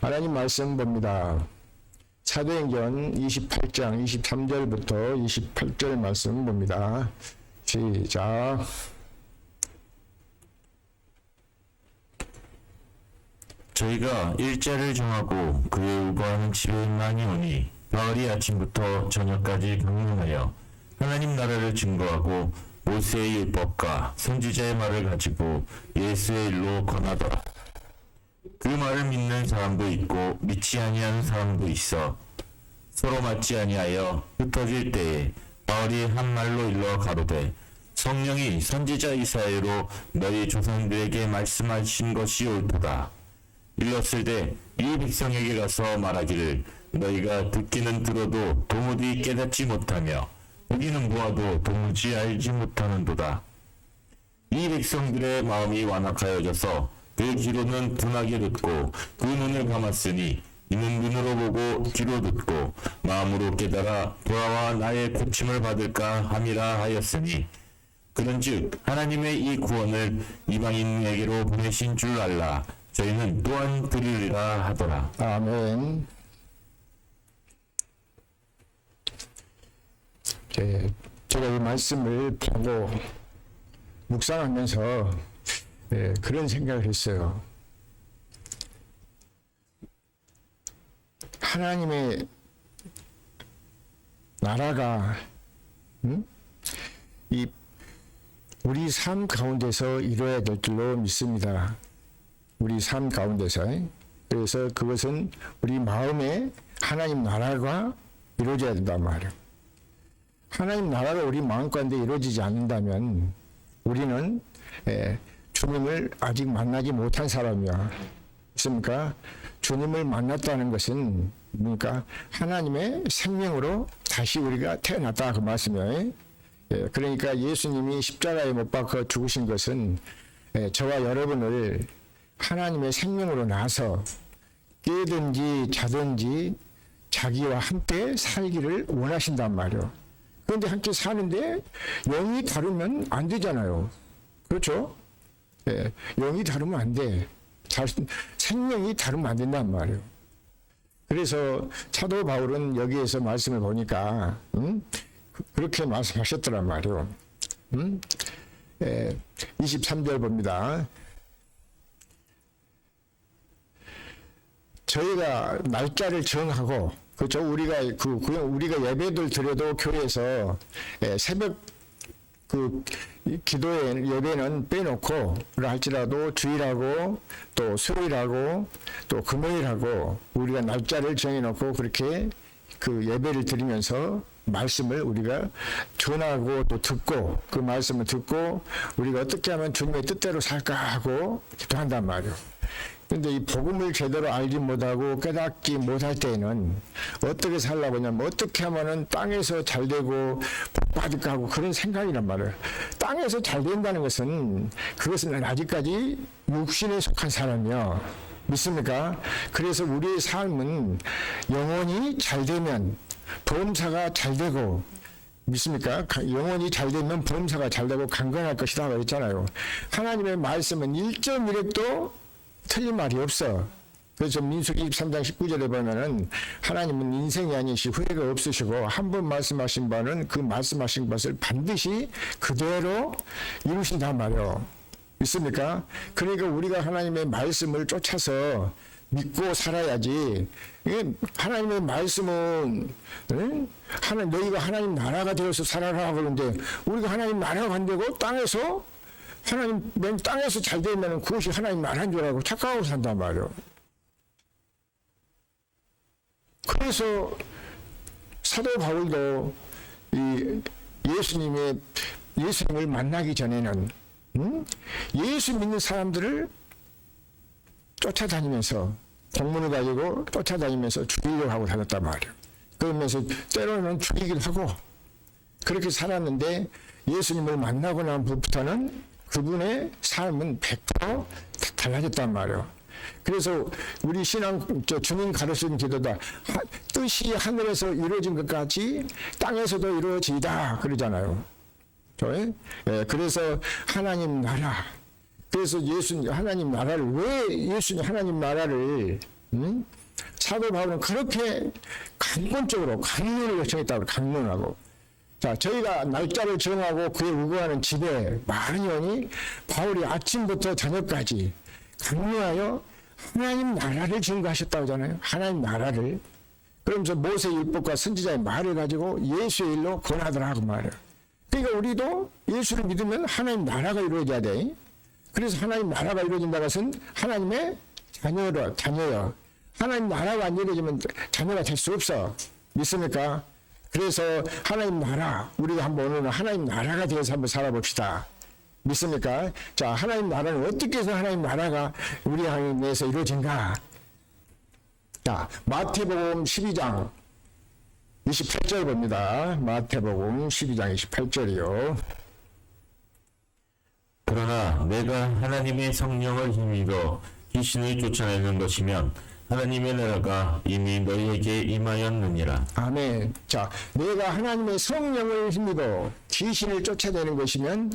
하나님 말씀 봅니다. 사도행전 28장 23절부터 28절 말씀 봅니다. 시작. 저희가 일자를 정하고 그의 우거하는 집에 많이 오니 바울이 아침부터 저녁까지 강론하여 하나님 나라를 증거하고 모세의 율법과 선지자의 말을 가지고 예수의 일로 권하더라. 그 말을 믿는 사람도 있고 믿지 아니하는 사람도 있어 서로 맞지 아니하여 흩어질 때에 바울이 한 말로 일러 가로되 성령이 선지자 이사야로 너희 조상들에게 말씀하신 것이 옳도다. 일렀을 때 이 백성에게 가서 말하기를 너희가 듣기는 들어도 도무지 깨닫지 못하며 보기는 보아도 도무지 알지 못하는도다. 이 백성들의 마음이 완악하여져서 그 귀로는 둔하게 듣고 그 눈을 감았으니 이는 눈으로 보고 귀로 듣고 마음으로 깨달아 돌아와 나의 고침을 받을까 함이라 하였으니 그런즉 하나님의 이 구원을 이방인에게로 보내신 줄 알라. 저희는 또한 들으리라 하더라. 아멘. 제가 이 말씀을 보고 묵상하면서 그런 생각을 했어요. 하나님의 나라가 이 우리 삶 가운데서 이루어야 될 줄로 믿습니다. 우리 삶 가운데서. 그래서 그것은 우리 마음에 하나님 나라가 이루어져야 된단 말이에요. 하나님 나라가 우리 마음 가운데 이루어지지 않는다면 우리는 주님을 아직 만나지 못한 사람이야. 있습니까? 주님을 만났다는 것은 뭡니까? 하나님의 생명으로 다시 우리가 태어났다 그 말씀이에요. 그러니까 예수님이 십자가에 못 박혀 죽으신 것은 저와 여러분을 하나님의 생명으로 나서 깨든지 자든지 자기와 함께 살기를 원하신단 말이에요. 그런데 함께 사는데 영이 다르면 안 되잖아요. 그렇죠? 영이 다르면 안 돼. 생명이 다르면 안 된단 말이에요. 그래서 사도 바울은 여기에서 말씀을 보니까 그렇게 말씀하셨더란 말이에요. 23절 봅니다. 저희가 날짜를 정하고, 그렇죠? 우리가 예배들 드려도 교회에서 새벽 기도회 예배는 빼놓고 할지라도 주일하고 또 수요일하고 또 금요일하고 우리가 날짜를 정해놓고 그렇게 그 예배를 드리면서 말씀을 우리가 전하고 또 듣고 그 말씀을 듣고 우리가 어떻게 하면 주님의 뜻대로 살까 하고 기도한단 말이에요. 근데 이 복음을 제대로 알지 못하고 깨닫지 못할 때에는 어떻게 살라고 하냐면 어떻게 하면은 땅에서 잘 되고 복 받을까 하고 그런 생각이란 말이에요. 땅에서 잘 된다는 것은 그것은 아직까지 육신에 속한 사람이요. 믿습니까? 그래서 우리의 삶은 영혼이 잘 되면 범사가 잘 되고, 믿습니까? 영혼이 잘 되면 범사가 잘 되고 강건할 것이다 그랬잖아요. 하나님의 말씀은 1.1획도 틀린 말이 없어. 그래서 민수기 23장 19절에 보면은 하나님은 인생이 아니시 후회가 없으시고 한 번 말씀하신 바는 그 말씀하신 것을 반드시 그대로 이루신단 말이에요. 있습니까? 그러니까 우리가 하나님의 말씀을 쫓아서 믿고 살아야지. 하나님의 말씀은 너희가 하나님 나라가 되어서 살아라 그러는데 우리가 하나님 나라가 안 되고 땅에서 잘 되면 그것이 하나님 나라인 줄 알고 착각하고 산단 말이에요. 그래서 사도 바울도 예수님을 만나기 전에는 예수 믿는 사람들을 쫓아다니면서 공문을 가지고 쫓아다니면서 죽이려고 하고 다녔단 말이에요. 그러면서 때로는 죽이기도 하고 그렇게 살았는데 예수님을 만나고 난 후부터는 그분의 삶은 100% 달라졌단 말이에요. 그래서 우리 주님 가르친 기도다. 뜻이 하늘에서 이루어진 것 같이 땅에서도 이루어지다 그러잖아요. 그래서 하나님 나라. 그래서 하나님 나라를 왜 하나님 나라를 사도 바울은 그렇게 강권적으로 강론을 요청했다고 강론하고. 자, 저희가 날짜를 정하고 그에 우거하는 집에 많이 오니 바울이 아침부터 저녁까지 강론하여 하나님 나라를 증거하셨다고 하잖아요. 하나님 나라를. 그러면서 모세 율법과 선지자의 말을 가지고 예수의 일로 권하더라고 말이에요. 그러니까 우리도 예수를 믿으면 하나님 나라가 이루어져야 돼. 그래서 하나님 나라가 이루어진다는 것은 하나님의 자녀요. 하나님 나라가 안 이루어지면 자녀가 될 수 없어. 믿습니까? 그래서 하나님 나라, 우리가 한번 오늘은 하나님 나라가 되어서 한번 살아봅시다. 믿습니까? 자, 하나님 나라는 어떻게 해서 하나님 나라가 우리 안에서 이루어진가? 자, 마태복음 12장 28절 봅니다. 마태복음 12장 28절이요. 그러나 내가 하나님의 성령을 힘입어 귀신을 쫓아내는 것이면 하나님의 나라가 이미 너희에게 임하였느니라. 아멘. 자, 내가 하나님의 성령을 힘입어 귀신을 쫓아내는 것이면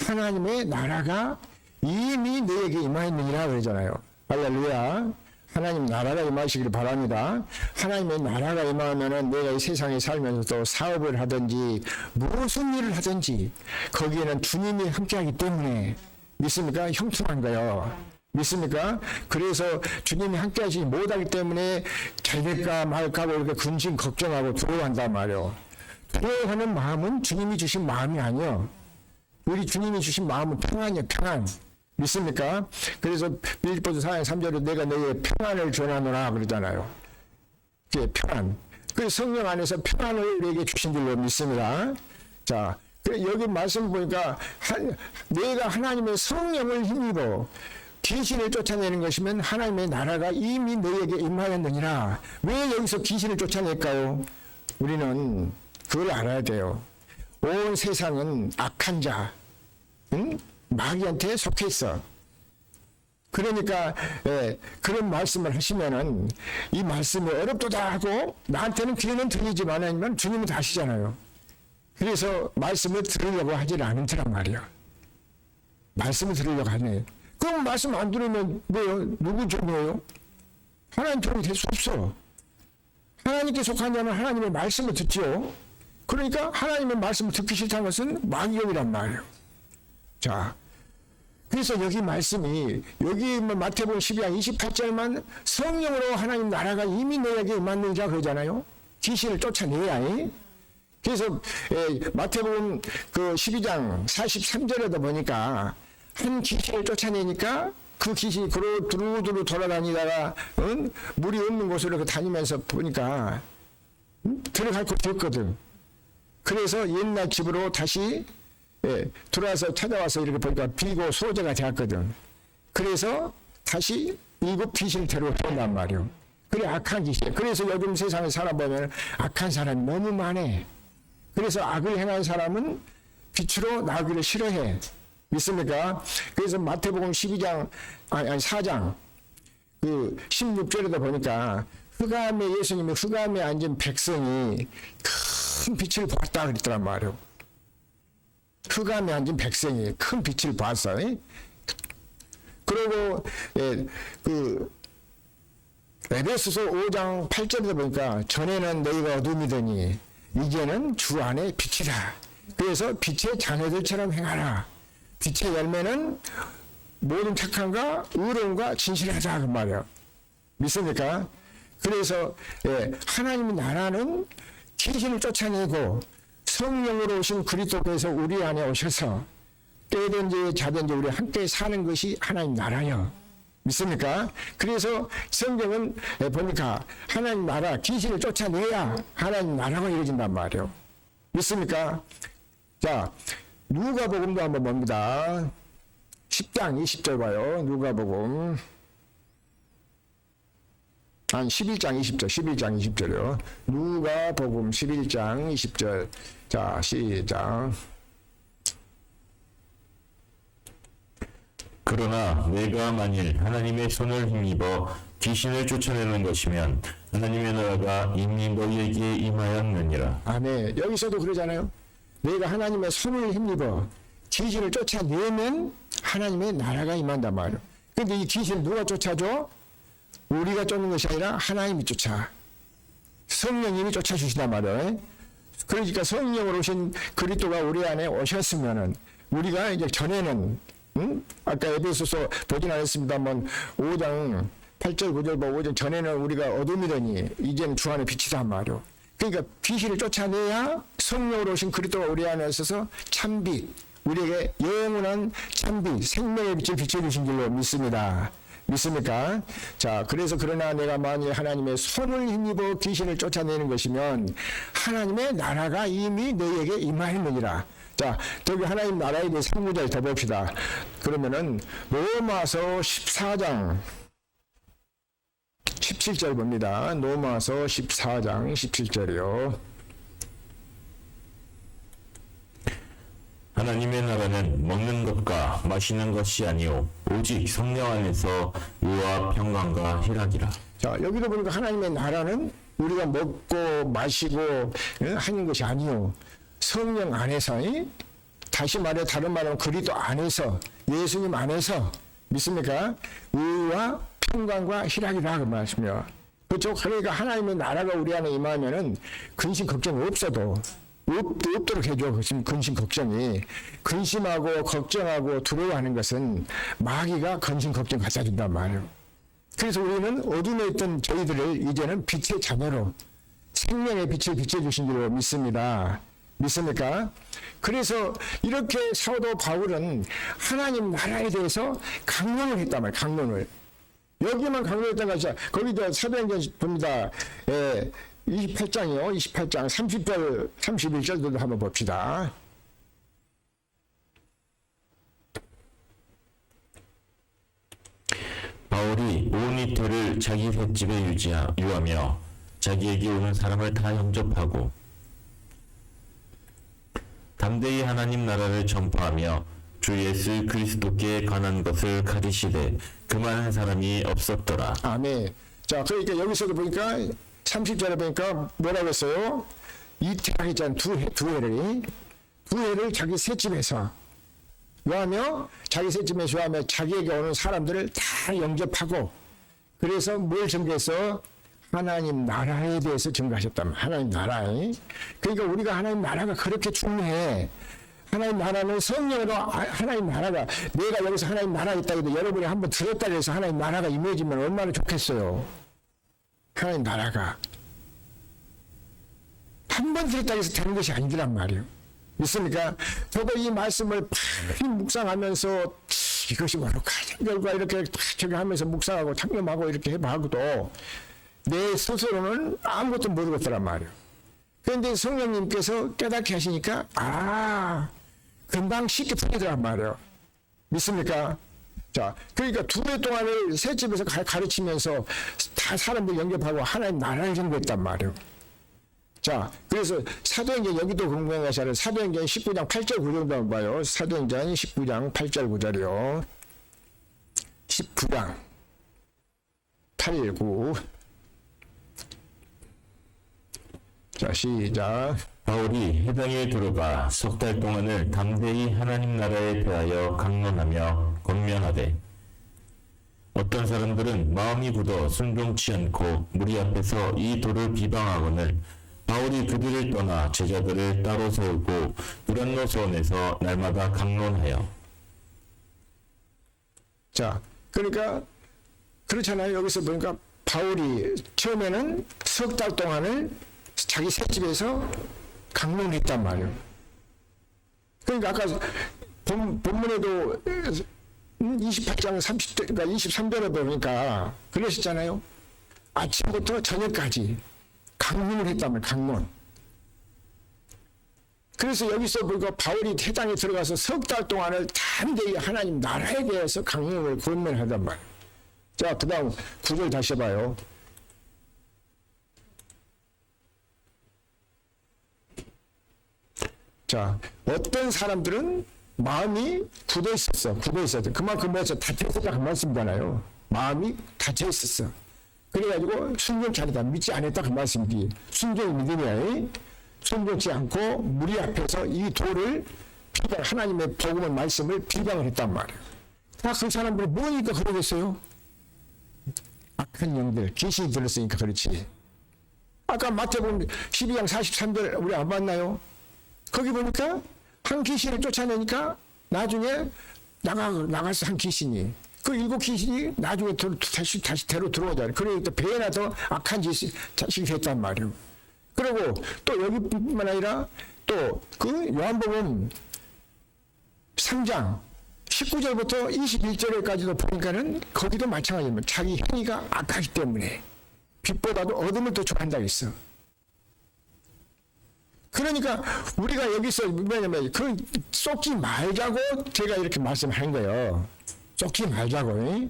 하나님의 나라가 이미 너희에게 임하였느니라 그러잖아요. 할렐루야. 하나님 나라가 임하시기를 바랍니다. 하나님의 나라가 임하면은 내가 이 세상에 살면서 또 사업을 하든지 무슨 일을 하든지 거기에는 주님이 함께하기 때문에 믿습니까? 형통한 거요. 믿습니까? 그래서 주님이 함께하시지 못하기 때문에 잘 될까 말까 이렇게 근심 걱정하고 두려워한단 말이요. 두려워하는 마음은 주님이 주신 마음이 아니요. 우리 주님이 주신 마음은 평안이요, 평안. 믿습니까? 그래서 빌립보서 4장 3절에 내가 너희의 평안을 전하노라 그러잖아요. 그게 평안. 그 성령 안에서 평안을 우리에게 주신 줄로 믿습니다. 자, 여기 말씀 보니까 내가 하나님의 성령을 힘입어 귀신을 쫓아내는 것이면 하나님의 나라가 이미 너희에게 임하였느니라. 왜 여기서 귀신을 쫓아낼까요? 우리는 그걸 알아야 돼요. 온 세상은 악한 자, 마귀한테 속해 있어. 그러니까 그런 말씀을 하시면은 이 말씀이 어렵도다 하고 나한테는 귀는 들리지만 아니면 주님은 다 아시잖아요. 그래서 말씀을 들으려고 하질 않더란 말이야. 말씀을 들으려고 하네. 그럼 말씀 안 들으면 뭐요? 누구 종이에요? 하나님 종이 될 수 없어. 하나님께 속한 자는 하나님의 말씀을 듣지요. 그러니까 하나님의 말씀을 듣기 싫다는 것은 마귀형이란 말이에요. 자, 그래서 여기 말씀이 여기 마태복음 12장 28절만 성령으로 하나님 나라가 이미 너에게 임하느니라 그러잖아요. 귀신을 쫓아내야 해. 그래서 마태복음 그 12장 43절에도 보니까 한 귀신을 쫓아내니까 그 귀신이 두루두루 돌아다니다가 물이 없는 곳으로 다니면서 보니까 들어갈 곳이 없거든. 그래서 옛날 집으로 다시 들어와서 찾아와서 이렇게 보니까 비고 소재가 되었거든. 그래서 다시 일곱 귀신을 데려온단 말이요. 그래 악한 귀신. 그래서 요즘 세상에 살아보면 악한 사람이 너무 많네. 그래서 악을 행한 사람은 빛으로 나오기를 싫어해. 믿습니까? 그래서 마태복음 4장 그 16절에다 보니까 예수님이 흑암에 앉은 백성이 큰 빛을 보았다 그랬더란 말이에요. 흑암에 앉은 백성이 큰 빛을 봤어. 그리고 그 에베소서 5장 8절에다 보니까 전에는 너희가 어둠이더니 이제는 주 안에 빛이라. 그래서 빛의 자녀들처럼 행하라. 빛의 열매는 모든 착함과 의로움과 진실하다 그 말이야. 믿습니까? 그래서 하나님의 나라는 귀신을 쫓아내고 성령으로 오신 그리스도께서 우리 안에 오셔서 때든지 자든지 우리 함께 사는 것이 하나님 나라요. 믿습니까? 그래서 성경은 보니까 하나님 나라 귀신을 쫓아내야 하나님 나라가 이루어진단 말이에요. 믿습니까? 자, 누가복음도 한번 봅니다. 10장 20절 봐요. 누가복음 11장 20절이요. 누가복음 11장 20절. 자, 시작. 그러나 내가 만일 하나님의 손을 힘입어 귀신을 쫓아내는 것이면 하나님의 나라가 이미 너희에게 임하였느니라. 아멘. 여기서도 그러잖아요. 내가 하나님의 손을 힘입어 귀신을 쫓아내면 하나님의 나라가 임한단 말이에요. 근데 이 귀신을 누가 쫓아줘? 우리가 쫓는 것이 아니라 하나님이 쫓아. 성령님이 쫓아주시단 말이에요. 그러니까 성령으로 오신 그리스도가 우리 안에 오셨으면은 우리가 이제 전에는 아까 에베소서 보진 않았습니다만 5장 8절 9절 보고 이제 전에는 우리가 어둠이더니 이제는 주 안에 빛이란 말이요. 그러니까 귀신을 쫓아내야 성령으로 오신 그리스도가 우리 안에 있어서 참빛, 우리에게 영원한 참빛, 생명의 빛을 비춰주신 줄로 믿습니다. 믿습니까? 자, 그래서 그러나 내가 만일 하나님의 손을 힘입어 귀신을 쫓아내는 것이면 하나님의 나라가 이미 너희에게 임하였느니라. 자, 저기 하나님 나라에 대해 3구절 더 봅시다. 그러면은 로마서 14장 17절 봅니다. 로마서 14장 17절이요. 하나님의 나라는 먹는 것과 마시는 것이 아니요 오직 성령 안에서 의와 평강과 희락이라. 자, 여기도 보니까 하나님의 나라는 우리가 먹고 마시고 하는 것이 아니요 성령 안에서, 다시 말해 다른 말로 그리스도 안에서, 예수님 안에서, 믿습니까? 의와 평강과 희락이라 그 말씀이요. 그렇죠? 그러니까 하나님의 나라가 우리 안에 임하면은 근심 걱정이 없어도 없도록 해줘. 지금 근심 걱정이. 근심하고 걱정하고 두려워하는 것은 마귀가 근심 걱정 갖다 준단 말이에요. 그래서 우리는 어둠에 있던 저희들을 이제는 빛의 자녀로 생명의 빛을 비춰주신 줄로 믿습니다. 믿습니까? 그래서 이렇게 사도 바울은 하나님 나라에 대해서 강론을 했단 말이에요. 강론을. 여기만 강론했던 것이 거기도 사도행전 봅니다. 28장이요. 28장 30절 31절도 한번 봅시다. 바울이 온 이태를 자기 횟집에 유하며 자기에게 오는 사람을 다 영접하고 담대히 하나님 나라를 전파하며 주 예수 그리스도께 관한 것을 가리시되 그만한 사람이 없었더라. 아멘. 자, 그러니까 여기서도 보니까 30절에 보니까 뭐라고 했어요? 이태라고 했잖아요. 두 해를 자기 셋집에서 요하며 자기 셋집에서 요하며 자기에게 오는 사람들을 다 영접하고 그래서 뭘 증거해서 하나님 나라에 대해서 증거하셨다면 하나님 나라에. 그러니까 우리가 하나님 나라가 그렇게 중요해. 하나님 나라는 성령으로 하나님 나라가 내가 여기서 하나님 나라에 있다 해도 여러분이 한번 들었다 해서 하나님 나라가 임해지면 얼마나 좋겠어요. 하나님 나라가 한 번 들었다 해서 되는 것이 아니란 말이에요. 믿습니까? 저도 이 말씀을 많이 묵상하면서 이것이 뭐로 가장 결과 이렇게 저기 하면서 묵상하고 창념하고 이렇게 해봐도 내 스스로는 아무것도 모르겠더란 말이에요. 그런데 성령님께서 깨닫게 하시니까 금방 쉽게 풀리더란 말이에요. 믿습니까? 자, 그러니까 2해 동안을 새 집에서 가르치면서 다 사람들 영접하고 하나님 나라를 전거했단 말이에요. 자, 그래서 사도행전 여기도 궁금한 것이 아니라 사도행전 19장 8절 9절도 한번 봐요. 사도행전 19장 8절 9절이요. 19장 8, 9. 자, 시작. 바울이 해당에 들어가 석 달 동안을 담대히 하나님 나라에 대하여 강론하며 권면하되 어떤 사람들은 마음이 굳어 순종치 않고 무리 앞에서 이 도를 비방하거늘 바울이 그들을 떠나 제자들을 따로 세우고 두란노 소원에서 날마다 강론하여. 자, 그러니까 그렇잖아요. 여기서 보니까 바울이 처음에는 석 달 동안을 자기 셋집에서 강론했단 말이에요. 그러니까 아까 본문에도 28장 30절, 그러니까 23절에 보니까 그러셨잖아요. 아침부터 저녁까지 강론을 했단 말이에요. 강론. 그래서 여기서 보니까 바울이 회당에 들어가서 석 달 동안을 담대히 하나님 나라에 대해서 강론을 권면하단 말이에요. 자, 그 다음 9절 다시 해봐요. 자, 어떤 사람들은 마음이 굳어 있었어. 그만큼 뭐였어? 닫혀 있었다. 그 말씀이잖아요. 마음이 닫혀 있었어. 그래가지고 순종치 않았다. 믿지 않았다. 그 말씀이지. 순종이 믿음이야. 순종치 않고 무리 앞에서 이 도를 비방, 하나님의 복음의 말씀을 비방을 했단 말이에요. 다 그 사람들이 뭐니까 그러겠어요? 악한 영들, 귀신이 들었으니까 그렇지. 아까 마태복음 12장 43절 우리 안 봤나요? 거기 보니까 한 귀신을 쫓아내니까 나중에 나가서 한 귀신이 그 7 귀신이 나중에 다시 대로 들어오잖아요. 그러니까 배나 더 악한 짓을 했단 말이에요. 그리고 또 여기뿐만 아니라 또 그 요한복음 3장 19절부터 21절까지도 보니까는 거기도 마찬가지입니다. 자기 행위가 악하기 때문에 빛보다도 어둠을 더 좋아한다고 했어. 그러니까 우리가 여기서 뭐냐면 그 쏟지 말자고 제가 이렇게 말씀하는 거예요. 쏟지 말자고.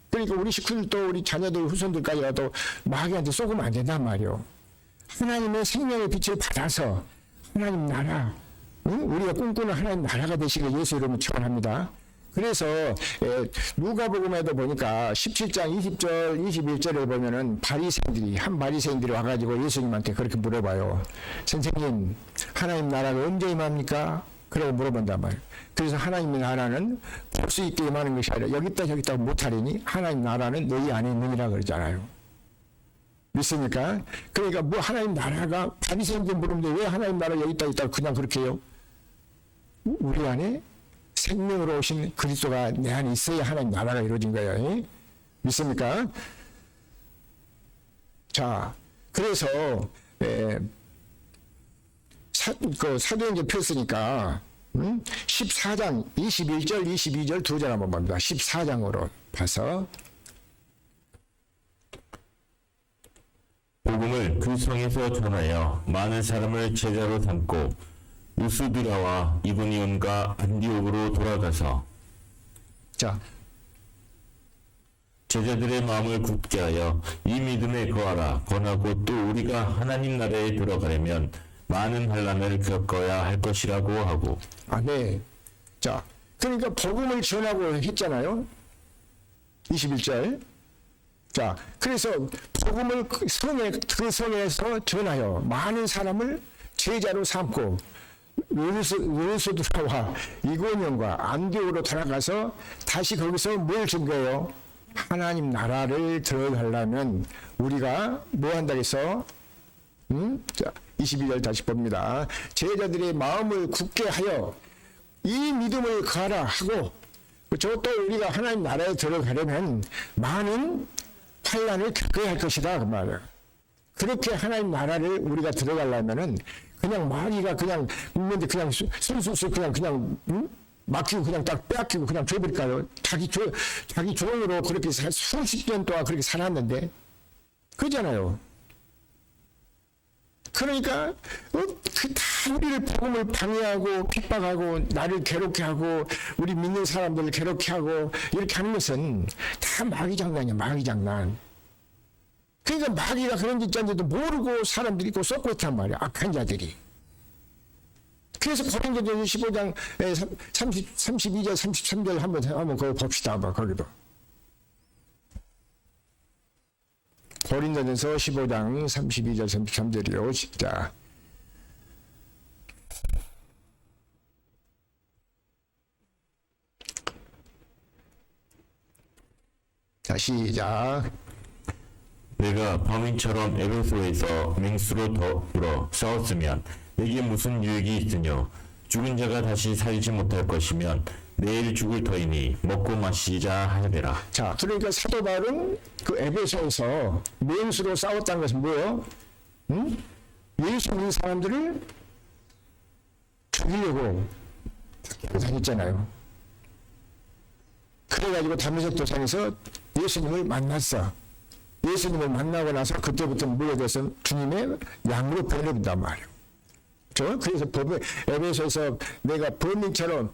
그러니까 우리 식구들도 우리 자녀들 후손들까지라도 마귀한테 쏘으면 안 된단 말이에요. 하나님의 생명의 빛을 받아서 하나님 나라, 우리가 꿈꾸는 하나님 나라가 되시길 예수 이름으로 축원합니다. 그래서 누가복음에도 보니까 17장 20절 21절에 보면은 한 바리새인들이 와가지고 예수님한테 그렇게 물어봐요. 선생님, 하나님 나라가 언제 임합니까? 그러고 물어본단 말이에요. 그래서 하나님의 나라는 볼 수 있게 임하는 것이 아니라 여기 있다 못하리니 하나님 나라는 너희 안에 있느니라 그러잖아요. 믿습니까? 그러니까 뭐 하나님 나라가 바리새인들 물으는데 왜 하나님 나라 여기 있다 그냥 그렇게 해요? 우리 안에 생명으로 오신 그리스도가 내 안에 있어야 하나님 나라가 이루어진 거예요. 믿습니까? 자, 그래서 사도행전 폈으니까 14장 21절 22절 두 절 한번 봅니다. 14장으로 봐서 복음을 그 성에서 전하여 많은 사람을 제자로 삼고 우스드라와 이고니온과 안디옥으로 돌아가서 자 제자들의 마음을 굳게 하여 이 믿음에 거하라 권하고 또 우리가 하나님 나라에 들어가려면 많은 환난을 겪어야 할 것이라고 하고. 네. 자, 그러니까 복음을 전하고 했잖아요. 21절. 자, 그래서 복음을 그 성에서 전하여 많은 사람을 제자로 삼고 루스드라와 이고니온과 안디옥으로 돌아가서 다시 거기서 뭘 준 거예요? 하나님 나라를 들어가려면 우리가 뭐 한다 해서 자, 22절 다시 봅니다. 제자들의 마음을 굳게 하여 이 믿음을 가라 하고 저 또 우리가 하나님 나라에 들어가려면 많은 환난을 겪어야 할 것이다 그 말이에요. 그렇게 하나님 나라를 우리가 들어가려면은 그냥 마귀가 그냥 있는데 그냥 술술술 그냥 맡기고 그냥 딱 빼앗기고 그냥 줘버릴까요? 자기 종으로 그렇게 수십 년 동안 그렇게 살았는데 그러잖아요. 그러니까 다 우리를 복음을 방해하고 핍박하고 나를 괴롭게 하고 우리 믿는 사람들을 괴롭게 하고 이렇게 하는 것은 다 마귀 장난이야. 마귀 장난. 그러니까 마귀가 그런 짓인지도 모르고 사람들이 있고 썩고 있단 말이야. 악한 자들이. 그래서 고린도전서 15장 32절 33절 한번 거기 봅시다. 한번 거기도. 고린도전서 15장 32절 33절이요. 진짜. 자, 시작. 내가 범인처럼 에베소에서 맹수로 더불어 싸웠으면 내게 무슨 유익이 있으뇨? 죽은 자가 다시 살지 못할 것이면 내일 죽을 터이니 먹고 마시자 하되라. 자, 그러니까 사도 바울은 그 에베소에서 맹수로 싸웠다는 것은 뭐예요? 예수 믿는 사람들을 죽이려고 다녔잖아요. 그래가지고 다메섹 도상에서 예수님을 만났어. 예수님을 만나고 나서 그때부터 물려져서 주님의 양으로 변해본단 말이에요. 그래서 에베소에서 내가 범인처럼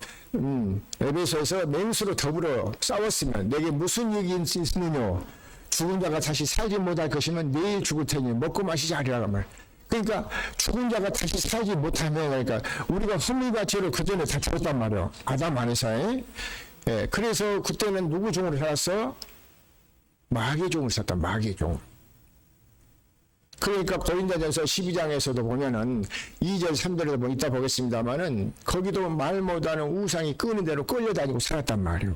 에베소에서 맹수로 더불어 싸웠으면 내게 무슨 이익이 있느냐? 죽은 자가 다시 살지 못할 것이면 내일 죽을 테니 먹고 마시자 하리라 말. 그러니까 죽은 자가 다시 살지 못하면 그러니까 우리가 흠과 죄를 그 전에 다 죽었단 말이에요. 아담 안에서. 그래서 그때는 누구 종으로 살았어? 마귀의 종을 썼다. 마귀의 종. 그러니까 고린도전서 12장에서도 보면은 2절 3절에도 뭐 이따 보겠습니다만은 거기도 말 못하는 우상이 끄는 대로 끌려다니고 살았단 말이에요.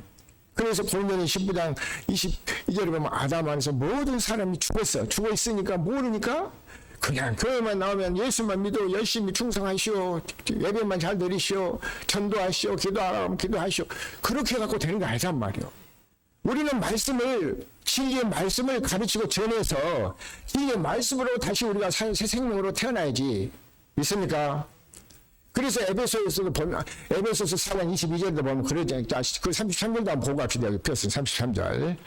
그래서 골면이 19장 22절에 보면 아담 안에서 모든 사람이 죽었어. 죽어 있으니까 모르니까 그냥 교회만 나오면 예수만 믿어 열심히 충성하시오. 예배만 잘 드리시오. 전도하시오. 기도하라면 기도하시오. 그렇게 해갖고 되는 거 아니란 말이요. 우리는 말씀을 진리의 말씀을 가르치고 전해서 진리의 말씀으로 다시 우리가 새 생명으로 태어나야지. 믿습니까? 그래서 에베소에서도 보면 에베소서 4장 22절도 보면 그러잖아요. 그 33절도 한번 보고 갑시다. 여기 폈어요. 33절.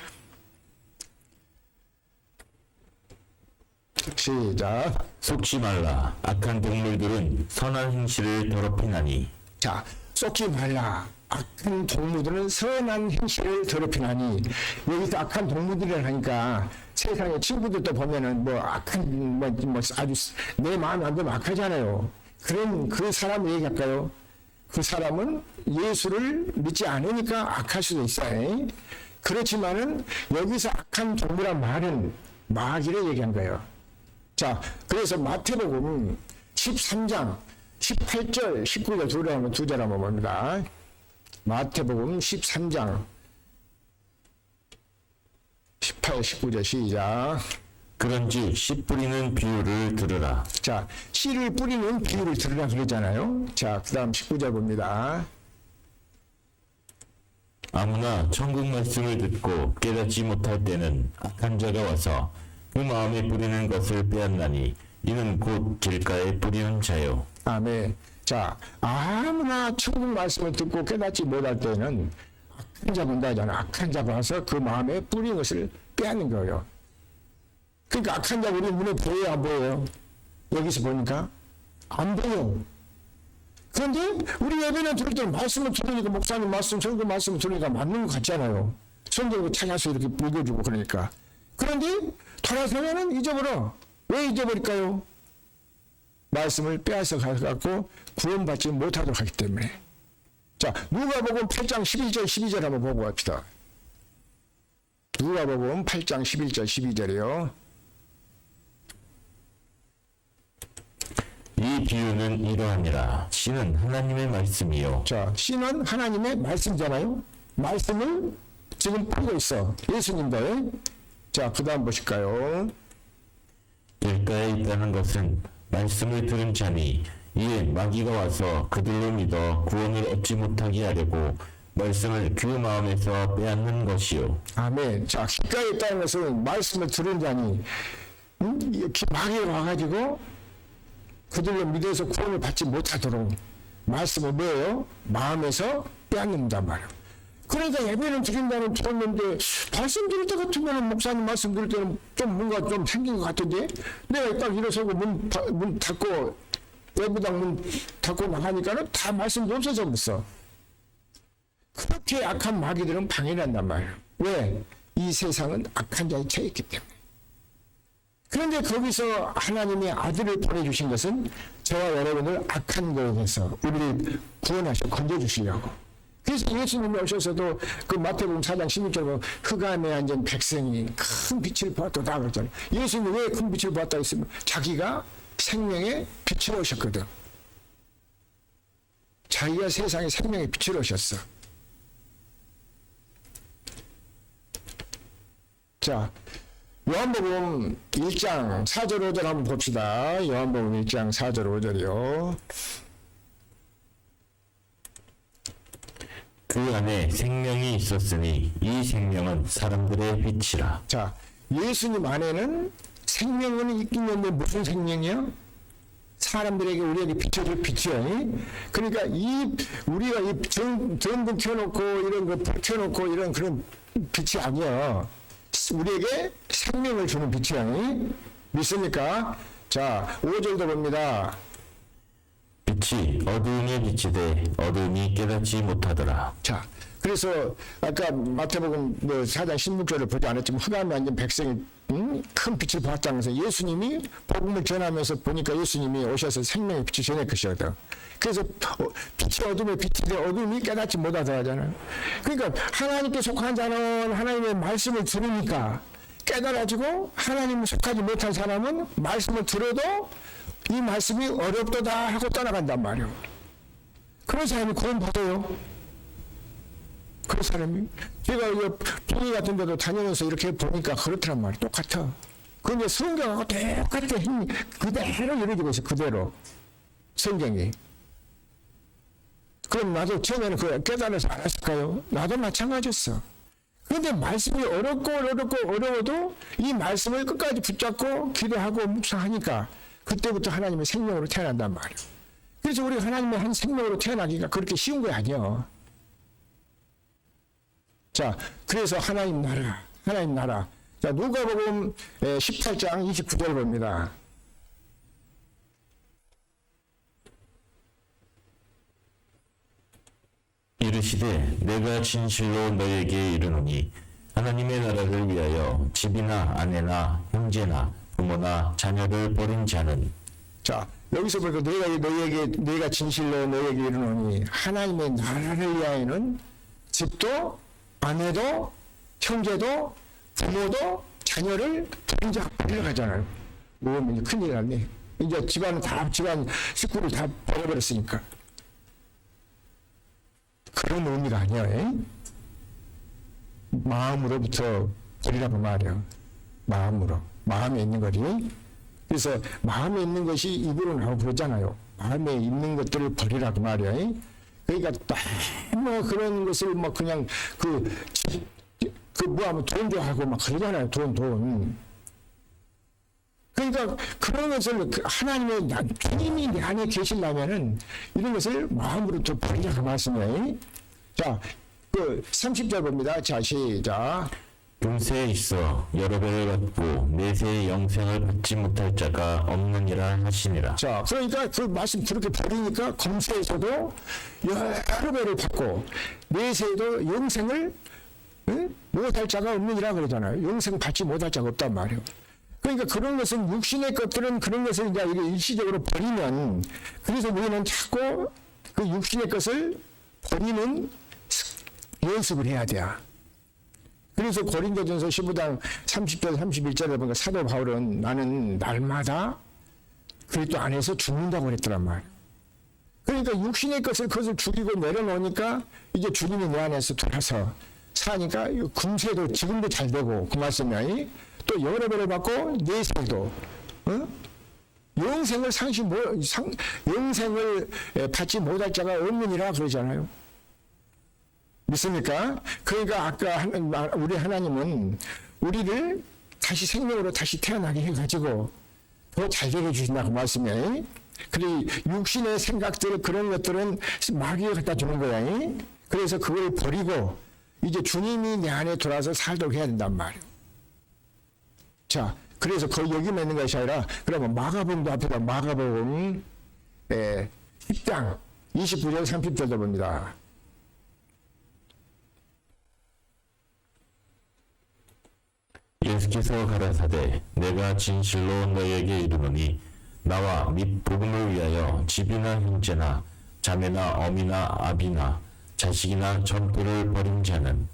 시작. 속지 말라. 악한 동물들은 선한 행실을 더럽히나니. 자, 속지 말라. 악한 동물들은 선한 행실을 더럽히나니. 여기서 악한 동물들이라 하니까 세상의 친구들도 보면은 뭐 악한 뭐 아주 내 마음에 안 들면 악하잖아요. 그런 그 사람을 얘기할까요? 그 사람은 예수를 믿지 않으니까 악할 수도 있어요. 그렇지만은 여기서 악한 동물이란 말은 마귀를 얘기한 거예요. 자, 그래서 마태복음 13장 18절 19절 두 절 한번 봅니다. 마태복음 13장 18, 19절 시작. 그런즉 씨 뿌리는 비유를 들으라. 자, 씨를 뿌리는 비유를 들으라 그러잖아요. 자, 그 다음 19절 봅니다. 아무나 천국 말씀을 듣고 깨닫지 못할 때는 악한 자가 와서 그 마음에 뿌리는 것을 빼앗나니 이는 곧 길가에 뿌리는 자요. 아멘. 자, 아무나 천국 말씀을 듣고 깨닫지 못할 때는 악한 자 본다 하잖아. 악한 자가 와서 그 마음에 뿌린 것을 빼앗는 거예요. 그러니까 악한 자 우리 눈에 보여요, 안 보여요? 여기서 보니까 안 보여. 그런데 우리 예배는 들을 때는 말씀을 들으니까 목사님 말씀, 전그 말씀을 들으니까 맞는 것 같잖아요. 성경을 찾아서 이렇게 읽어주고 그러니까. 그런데 돌아서면은 잊어버려. 왜 잊어버릴까요? 말씀을 빼앗아 가갖고 구원받지 못하도록 하기 때문에. 자, 누가복음 8장 11절 12절 한번 보고 갑시다. 누가복음 8장 11절 12절이요. 이 비유는 이러하니라. 씨는 하나님의 말씀이요. 자, 씨는 하나님의 말씀이잖아요. 말씀을 지금 뿌리고 있어. 예수님들. 자, 그 다음 보실까요? 길가에 있다는 것은 말씀을 들은 자니 이에 마귀가 와서 그들로 믿어 구원을 얻지 못하게 하려고 말씀을 그 마음에서 빼앗는 것이요. 아멘. 자, 길가에 있다는 것은 말씀을 들은 자니 이렇게 마귀가 와가지고 그들로 믿어서 구원을 받지 못하도록 말씀을 뭐예요? 마음에서 빼앗는단 말이에요. 그러니까 예배는 드린다는 들었는데 말씀 드릴 때 같으면 목사님 말씀 드릴 때는 좀 뭔가 좀 생긴 것 같은데 내가 딱 일어서고 문 닫고 예배당 문 닫고 나가니까는 다 말씀이 없어져 버렸어. 그렇게 악한 마귀들은 방해한단 말이에요. 왜? 이 세상은 악한 자에 처해 있기 때문에. 그런데 거기서 하나님의 아들을 보내주신 것은 저와 여러분을 악한 것에서 우리를 구원하셔 건져주시려고. 그래서 예수님이 오셔서도 그 마태복음 4장 16절에 보면 흑암에 앉은 백성이 큰 빛을 보았다 그랬잖아요. 예수님이 왜 큰 빛을 보았다 했으면 자기가 생명의 빛으로 오셨거든. 자기가 세상의 생명의 빛으로 오셨어. 자, 요한복음 1장 4절 5절 한번 봅시다. 요한복음 1장 4절 5절이요. 그 안에 생명이 있었으니 이 생명은 사람들의 빛이라. 자, 예수님 안에는 생명은 있긴 있는데 무슨 생명이요? 사람들에게 우리에게 비춰줄 빛이요. 그러니까 우리가 이 전등 켜놓고 이런 거 불 켜놓고 이런 그런 빛이 아니야. 우리에게 생명을 주는 빛이요. 믿습니까? 자, 5절도 봅니다. 빛이 어두움에 비치되 어두움이 깨닫지 못하더라. 자, 그래서 아까 마태복음 4장 16절을 보지 않았지만 흑암에 앉은 백성이 큰 빛을 보았다면서 예수님이 복음을 전하면서 보니까 예수님이 오셔서 생명의 빛을 전할 것이거든. 그래서 빛이 어둠에 비치되 어둠이 깨닫지 못하더라 하잖아요. 그러니까 하나님께 속한 자는 하나님의 말씀을 들으니까 깨달아지고 하나님을 속하지 못한 사람은 말씀을 들어도 이 말씀이 어렵도다 하고 떠나간단 말이에요. 그런 사람이 구원 받아요. 그 사람이 제가 이 봉이 같은 데도 다니면서 이렇게 보니까 그렇더란 말이야. 똑같아. 근데 성경하고 똑같아. 힘이 그대로 이루어지고 있어. 그대로 성경이. 그럼 나도 처음에는 그 깨달아서 알았을까요? 나도 마찬가지였어. 그런데 말씀이 어려워도 이 말씀을 끝까지 붙잡고 기도하고 묵상하니까 그때부터 하나님의 생명으로 태어난단 말이에요. 그래서 우리가 하나님의 한 생명으로 태어나기가 그렇게 쉬운 거 아니에요. 자, 그래서 하나님 나라. 자, 누가복음 18장 29절 봅니다. 이르시되 내가 진실로 너에게 이르노니 하나님의 나라를 위하여 집이나 아내나 형제나 부모나 자녀를 버린 자는 자, 여기서 보니까 내가 진실로 너에게 이르노니 하나님의 나라를 위하여는 집도 아내도 형제도 부모도 자녀를 버린 자가 버려가잖아요. 모으면 큰일 났네. 이제 집안 식구를 다 버려버렸으니까. 그런 의미가 아니야. 마음으로부터 버리라고 말이야. 마음에 있는 거지. 그래서 마음에 있는 것이 입으로 나오고 그러잖아요. 마음에 있는 것들을 버리라고 말이야. 그러니까 너무 그런 것을 뭐 그냥 뭐하면 돈 좋아하고 막 그러잖아요. 돈. 그러니까 그런 것을 하나님의 주님이 내 안에 계신다면은 이런 것을 마음으로부터 버리라고 말씀이에요. 자, 30절 봅니다. 자, 시작. 금세에 있어 여러 배를 받고 내세의 영생을 받지 못할 자가 없느니라 하시니라. 자, 그러니까 그 말씀 그렇게 버리니까 금세에서도 여러 배를 받고 내세에도 영생을 못할 자가 없느니라 그러잖아요. 영생 받지 못할 자가 없단 말이에요. 그러니까 그런 것은 육신의 것들은 그런 것을 이제 일시적으로 버리면 그래서 우리는 자꾸 그 육신의 것을 버리는 연습을 해야 돼요. 그래서 고린도전서 15장 30절 31절에 보니까 사도 바울은 나는 날마다 그리스도 안에서 죽는다고 그랬더란 말이에요. 그러니까 육신의 그것을 죽이고 내려놓으니까 이제 주님이 내 안에서 돌아서 사니까 금세도 지금도 잘 되고 그 말씀이 또 여러 배를 받고 내세도 영생을 영생을 받지 못할 자가 없느니라 그러잖아요. 믿습니까? 그러니까 아까 우리 하나님은 우리를 다시 생명으로 다시 태어나게 해가지고 더 잘되게 해주신다고 말씀이에요. 그리고 육신의 생각들 그런 것들은 마귀가 갖다 주는 거야. 그래서 그걸 버리고 이제 주님이 내 안에 들어와서 살도록 해야 된단 말이에요. 자, 그래서 여기만 있는 것이 아니라 그러면 마가복음도 앞에다 마가복음 10장 29절 30절도 봅니다. 예수께서 가라사대 내가 진실로 너에게 이르노니 나와 및 복음을 위하여 집이나 형제나 자매나 어미나 아비나 자식이나 전토를 벌인 자는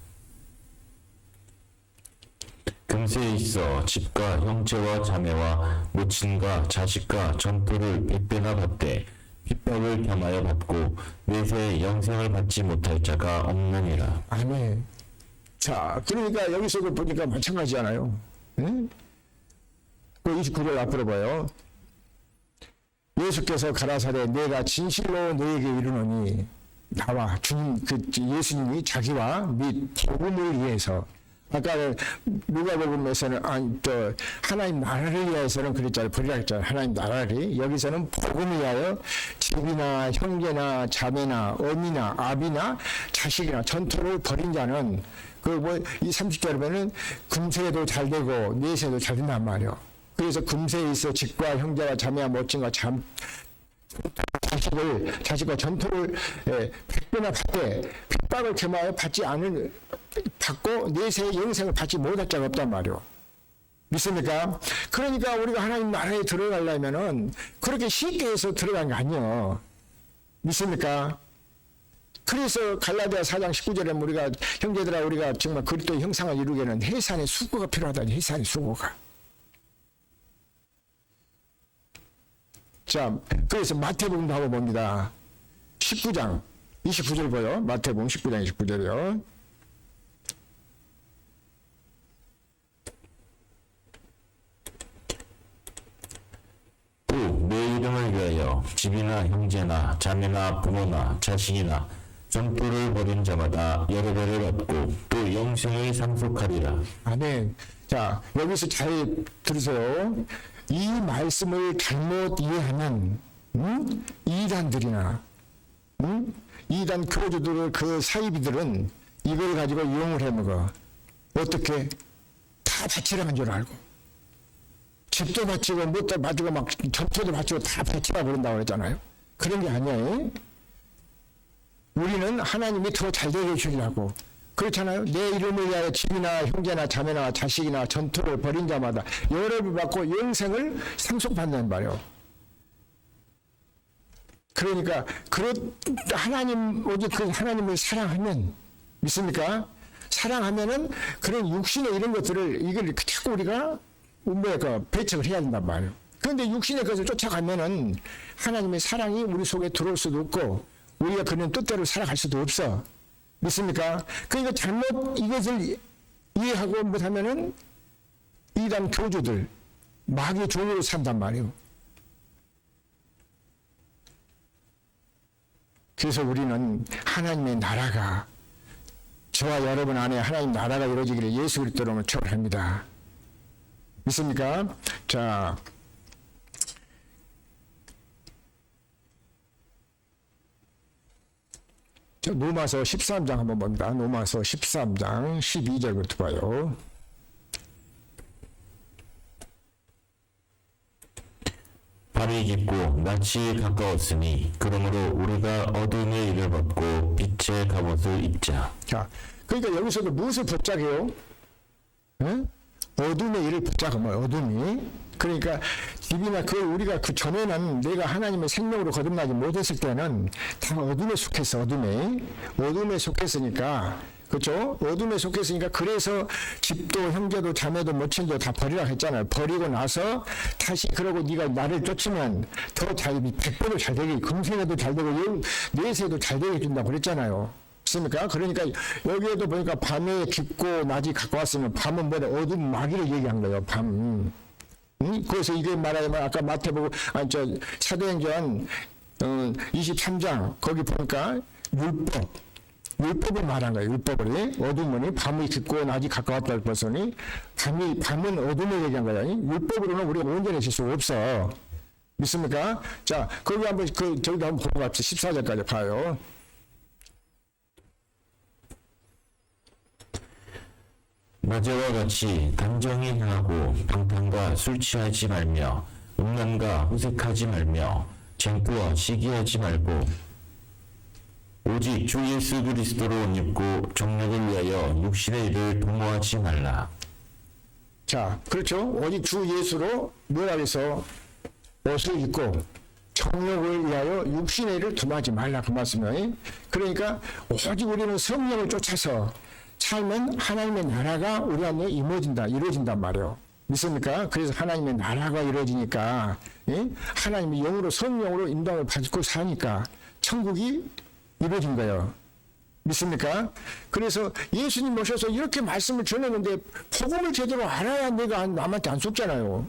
금세에 있어 집과 형제와 자매와 모친과 자식과 전토를 100배나 받되 핍박을 겸하여 받고 내세의 영생을 받지 못할 자가 없느니라. 아멘. 자, 그러니까 여기서 보니까 마찬가지잖아요. 응? 그 29절 앞으로 봐요. 예수께서 가라사대 내가 진실로 너에게 이르노니 나와 주님 예수님이 자기와 및 복음을 위해서 아까 누가복음에서는 하나님 나라를 위해서는 그랬잖아요. 버리라 했잖아요. 하나님 나라를 여기서는 복음을 위하여 집이나 형제나 자매나 어미나 아비나 자식이나 전토를 벌인 자는 이 30절에 보면 금세도 잘 되고 내세도 잘 된단 말이에요. 그래서 금세에 있어 집과 형제와 자매와 모친과 자식과 전토를 100배나 받되 핍박을 겸하여 받고 내세의 영생을 받지 못할 자가 없단 말이에요. 믿습니까? 그러니까 우리가 하나님 나라에 들어가려면은 그렇게 쉽게 해서 들어간 게 아니에요. 믿습니까? 그래서 갈라디아 4장 19절에 우리가 형제들아 우리가 정말 그리스도의 형상을 이루기에는 해산의 수고가 필요하다니. 해산의 수고가. 자, 그래서 마태복음도 하고 봅니다. 19장 29절 보여. 마태복음 19장 29절이요. 위하여 집이나 형제나 자매나 부모나 자식이나 전토를 벌인 자마다 여러 배를 얻고 또 영생을 상속하리라. 아멘. 자, 여기서 잘 들으세요. 이 말씀을 잘못 이해하는 이단들이나 이단 교주들의 그 사이비들은 이걸 가지고 이용을 해먹어. 어떻게? 다 바치라는 줄 알고. 집도 바치고 뭣도 바치고 막 전토도 바치고 다 바치라 그런다고 그랬잖아요. 그런 게 아니에요. 우리는 하나님이 더 잘 되게 해주려고. 그렇잖아요. 내 이름을 위하여 집이나 형제나 자매나 자식이나 전투를 벌인 자마다 열애를 받고 영생을 상속받는 말이요. 그러니까 하나님 오직 그 하나님을 사랑하면 믿습니까? 사랑하면은 그런 육신의 이런 것들을 이걸 자꾸 우리가 운명에 배척을 해야 된단 말이에요. 그런데 육신의 것을 쫓아가면은 하나님의 사랑이 우리 속에 들어올 수도 없고 우리가 그런 뜻대로 살아갈 수도 없어. 믿습니까? 그러니까 잘못 이것을 이해하고 못하면은 이단 교주들 마귀의 종으로 산단 말이에요. 그래서 우리는 하나님의 나라가 저와 여러분 안에 하나님 나라가 이루어지기를 예수 그리스도로 축원합니다. 믿습니까? 자, 저 로마서 13장 한번 봅니다. 로마서 13장 12절부터 봐요. 밤이 깊고 낮이 가까웠으니 그러므로 우리가 어둠의 일을 벗고 빛의 갑옷을 입자. 자, 그러니까 여기서도 무엇을 붙잡게요? 어둠의 일을 붙잡으면 어둠이. 그러니까 집이나 우리가 그 전에는 내가 하나님의 생명으로 거듭나지 못했을 때는 다 어둠에 속했어. 어둠에 속했으니까. 그렇죠? 어둠에 속했으니까 그래서 집도 형제도 자매도 모친도 다 버리라 했잖아요. 버리고 나서 다시 그러고 네가 나를 쫓으면 더 잘 100배도 잘 되게 금생에도 잘 되고 내세도 잘 되게 해준다고 그랬잖아요. 맞습니까? 그러니까 여기에도 보니까 밤에 깊고 낮이 가까웠으면 밤은 뭐다? 어둠 마귀를 얘기한 거예요. 밤. 그래서 이게 말하자면 아까 마태복음 사도행전 23장 거기 보니까 율법을 말한 거예요. 율법을. 어둠은 밤이 깊고 낮이 가까웠다고 했으니 밤은 어둠을 얘기한 거예요. 율법으로는 우리가 온전해질 수 없어. 믿습니까? 자, 거기 한번 저기 한번 보고 갑시다. 14절까지 봐요. 낮에와 같이 단정히 행하고 방탕과 술 취하지 말며 음란과 호색하지 말며 쟁투와 시기하지 말고 오직 주 예수 그리스도로 옷 입고 정력을 위하여 육신의 일을 도모하지 말라. 자, 그렇죠. 오직 주 예수로 뭐라 해서 옷을 입고 정욕을 위하여 육신의 일을 도모하지 말라 그 말씀이에요. 그러니까 오직 우리는 성령을 쫓아서 살면 하나님의 나라가 우리 안에 이루어진단 말이에요. 믿습니까? 그래서 하나님의 나라가 이루어지니까 하나님의 영으로 성령으로 인도함을 받고 사니까 천국이 이루어진 거예요. 믿습니까? 그래서 예수님 모셔서 이렇게 말씀을 전했는데 복음을 제대로 알아야 내가 남한테 안 속잖아요.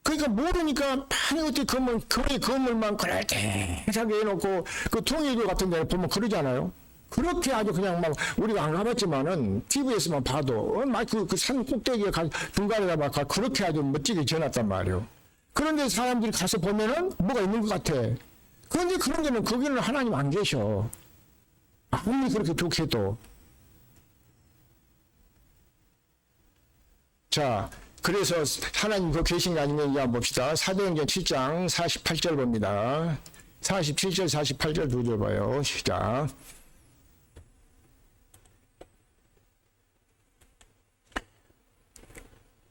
그러니까 모르니까 판에 어떻게 교회 건물만 그럴듯하게 해놓고 그 통일교 같은 데 보면 그러잖아요. 그렇게 아주 그냥 막 우리가 안 가봤지만은 TV에서만 봐도 막 그 산 꼭대기에 중간에다 막 그렇게 아주 멋지게 지어놨단 말이에요. 그런데 사람들이 가서 보면은 뭐가 있는 것 같아. 그런데 그런 데는 거기는 하나님 안 계셔. 아무리 그렇게 좋게 해도. 자, 그래서 하나님 그 계신 게 아니면 한번 봅시다. 사도행전 7장 48절 봅니다. 47절 48절 두 절 봐요. 시작.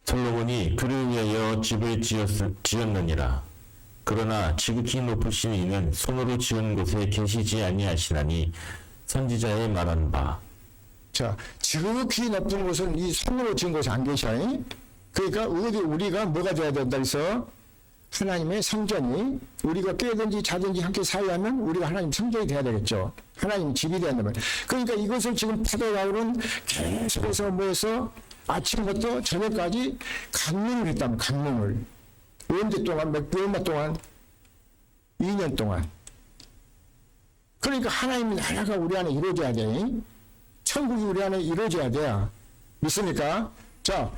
솔로몬이 그를 위하여 집을 지었느니라. 그러나 지극히 높으신 이는 손으로 지은 곳에 계시지 아니하시나니 선지자의 말한 바. 자, 지극히 높은 곳은 이 손으로 지은 곳에 안 계셔. 그러니까 우리가 뭐가 돼야 된다 해서 하나님의 성전이 우리가 깨든지 자든지 함께 사유하면 우리가 하나님 성전이 돼야 되겠죠. 하나님 집이 돼야 된다면. 그러니까 이것을 지금 사도 바울은 계속해서 모여서 아침부터 저녁까지 강론을 했다면 강론을. 언제 동안, 얼마 동안? 2년 동안. 그러니까 하나님의 나라가 우리 안에 이루어져야 돼. 천국이 우리 안에 이루어져야 돼. 믿습니까? 자,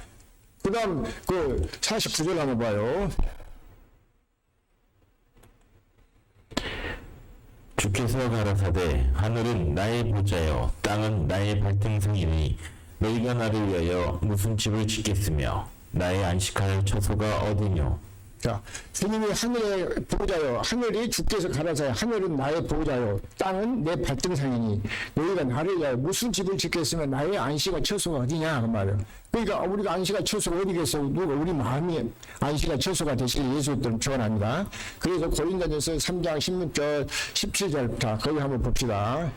그 다음, 49절 한번 봐요. 주께서 가라사대 하늘은 나의 보좌요 땅은 나의 발등상이니 너희가 나를 위하여 무슨 집을 짓겠으며 나의 안식할 처소가 어디뇨. 자, 주님이 하늘의 보호자요. 하늘이 주께서 가라사대 하늘은 나의 보호자요. 땅은 내 발등상이니 너희가 나를 위하여 무슨 집을 짓겠으면 나의 안식할 처소가 어디냐 그 말이에요. 그러니까 우리가 안식할 처소가 어디겠어? 누가 우리 마음이 안식할 처소가 되실 예수 그리스도를 축원합니다. 그래서 고린도전서 3장 16절 17절 자 거기 한번 봅시다.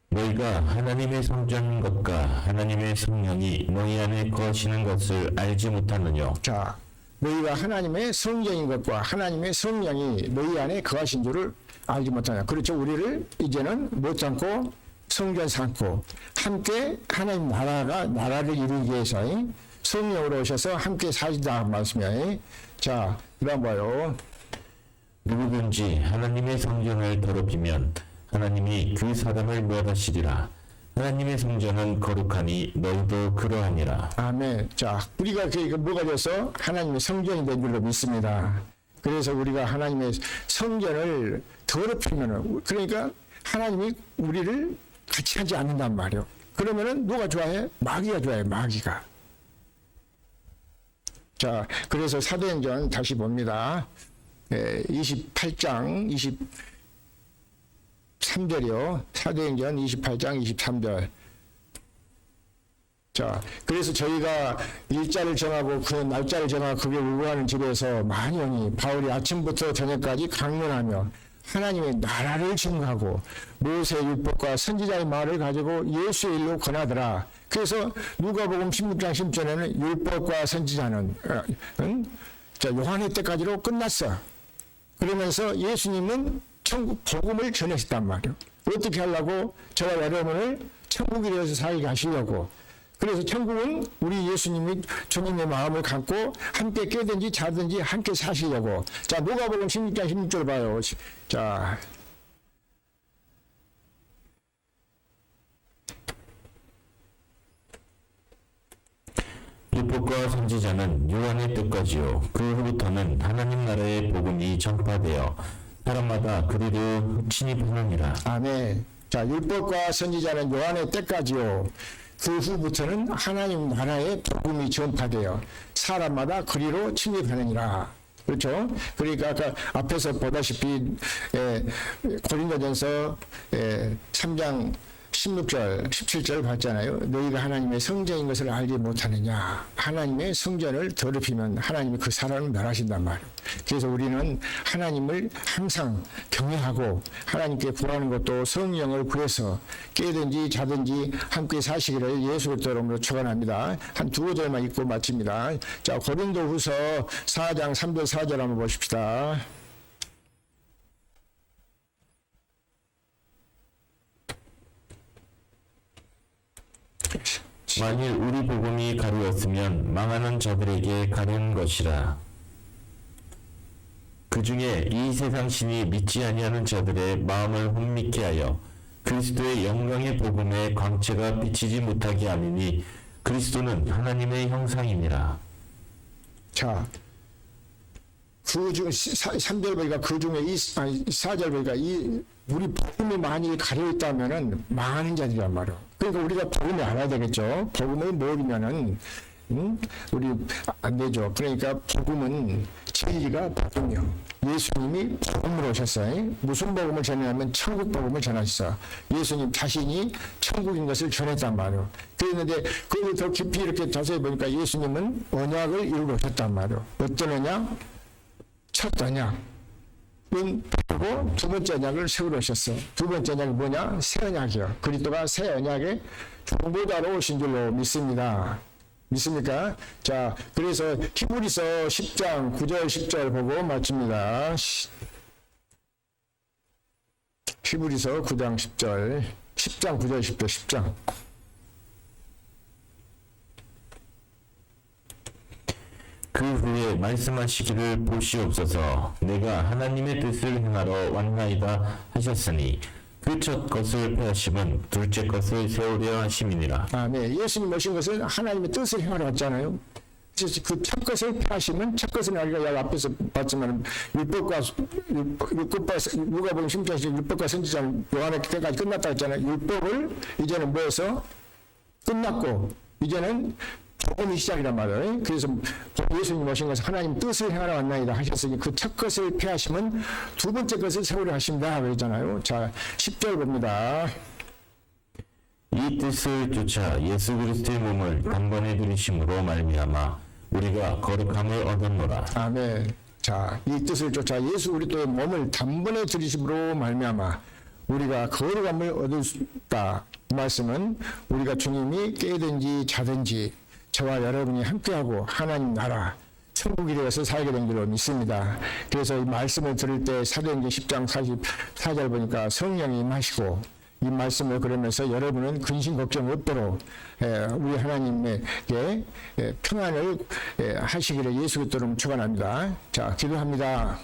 너희가 하나님의 성전인 것과 하나님의 성령이 너희 안에 거하시는 것을 알지 못하느뇨. 자, 너희가 하나님의 성전인 것과 하나님의 성령이 너희 안에 거하신 줄을 알지 못하냐. 그렇죠. 우리를 이제는 못 삼고 성전 삼고 함께 하나님 나라를 이루기 위해서 성령으로 오셔서 함께 사시다 말씀이에요. 자, 그다음 봐요. 누구든지 하나님의 성전을 더럽히면 하나님이 그 사람을 멸하시리라. 하나님의 성전은 거룩하니 너희도 그러하니라. 아멘. 자, 우리가 뭐가 돼서 하나님의 성전이 된 줄로 믿습니다. 그래서 우리가 하나님의 성전을 더럽히면은, 그러니까 하나님이 우리를 같이 하지 않는단 말이에요. 그러면은 누가 좋아해? 마귀가 좋아해, 마귀가. 자, 그래서 사도행전 다시 봅니다. 28장 23절이요. 사도행전 28장 23절. 자, 그래서 저희가 일자를 정하고 그 날짜를 정하고 그게 의거하는 집에서 많이 바울이 아침부터 저녁까지 강론하며 하나님의 나라를 증거하고 모세 율법과 선지자의 말을 가지고 예수의 일로 권하더라. 그래서 누가복음 16장 10절에는 율법과 선지자는 자, 요한의 때까지로 끝났어. 그러면서 예수님은 천국 복음을 전했단 말이에요. 어떻게 하려고? 저와 여러분을 천국에 대해서 살게 하시려고. 그래서 천국은 우리 예수님이 주님의 마음을 갖고 함께 깨든지 자든지 함께 사시려고. 자, 누가복음 16장 16절 봐요. 자, 율법과 선지자는 요한의 때까지요. 그 후부터는 하나님 나라의 복음이 전파되어 사람마다 그리로 침입하느니라. 아멘. 자, 율법과 선지자는 요한의 때까지요. 그 후부터는 하나님 나라의 복음이 전파되어 사람마다 그리로 침입하느니라. 그렇죠? 그러니까 아까 앞에서 보다시피 고린도전서 3장 16절, 17절 봤잖아요. 너희가 하나님의 성전인 것을 알지 못하느냐. 하나님의 성전을 더럽히면 하나님이 그 사람을 멸하신단 말이에요. 그래서 우리는 하나님을 항상 경외하고 하나님께 구하는 것도 성령을 구해서 깨든지 자든지 함께 사시기를 예수 그리스도 이름으로 축원합니다. 한 두 구절만 읽고 마칩니다. 자, 고린도후서 4장 3절 4절 한번 보십시다. 만일 우리 복음이 가루였으면 망하는 자들에게 가려운 것이라. 그 중에 이 세상 신이 믿지 아니하는 자들의 마음을 혼미케 하여 그리스도의 영광의 복음의 광채가 비치지 못하게 하느니 그리스도는 하나님의 형상이니라. 자, 그 중 3절 보니까 그 중에 4절 보니까 우리 복음이 만일 가려 있다면은 망하는 자들이란 말이에요. 그러니까 우리가 복음을 알아야 되겠죠. 복음을 모르면은 우리 안 되죠. 그러니까 복음은 진리가 복음이요. 예수님이 복음으로 오셨어요. 무슨 복음을 전하냐면 천국 복음을 전하셨어. 예수님 자신이 천국인 것을 전했단 말이에요. 그랬는데 거기 더 깊이 이렇게 자세히 보니까 예수님은 언약을 이루고 오셨단 말이에요. 어떤 언약? 첫 언약. 그리고 두 번째 언약을 세우러 오셨어. 두 번째 언약이 뭐냐? 새 언약이요. 그리스도가 새 언약의 중보자로 오신 줄로 믿습니다. 믿습니까? 자, 그래서 히브리서 10장 9절 10절 보고 마칩니다. 히브리서 9장 10절 10장 9절 10절 10장. 그 후에 말씀하시기를 보시옵소서 내가 하나님의 뜻을 행하러 왔나이다 하셨으니 그 첫 것을 폐하심은 둘째 것을 세우려 하심이니라. 아멘. 예수님 오신 것은 하나님의 뜻을 행하러 왔잖아요. 그래서 그 첫 것을 폐하시면 첫 것은 우리가 앞에서 봤지만 율법과 누가복음 10장에서 율법과 선지자는 요한의 때까지 끝났다 했잖아요. 율법을 이제는 뭐해서 끝났고 이제는 복음이 시작이란 말이에요. 그래서 예수님 오신 것은 하나님 뜻을 행하러 왔나이다 하셨으니 그 첫 것을 폐하시면 두 번째 것을 세우려 하신다 그랬잖아요. 자, 10절 봅니다. 이 뜻을 쫓아 예수 그리스도의 몸을 단번에 들이심으로 말미암아 우리가 거룩함을 얻었노라. 아멘. 자, 이 뜻을 쫓아 예수 그리스도의 몸을 단번에 들이심으로 말미암아 우리가 거룩함을 얻었다. 이 말씀은 우리가 주님이 깨든지 자든지 저와 여러분이 함께하고 하나님 나라 천국에 대해서 살게 된 줄로 믿습니다. 그래서 이 말씀을 들을 때 사도행전 10장 44절 보니까 성령이 임하시고 이 말씀을 그러면서 여러분은 근심 걱정 없도록 우리 하나님에게 평안을 하시기를 예수 그리스도로 축원합니다. 자, 기도합니다.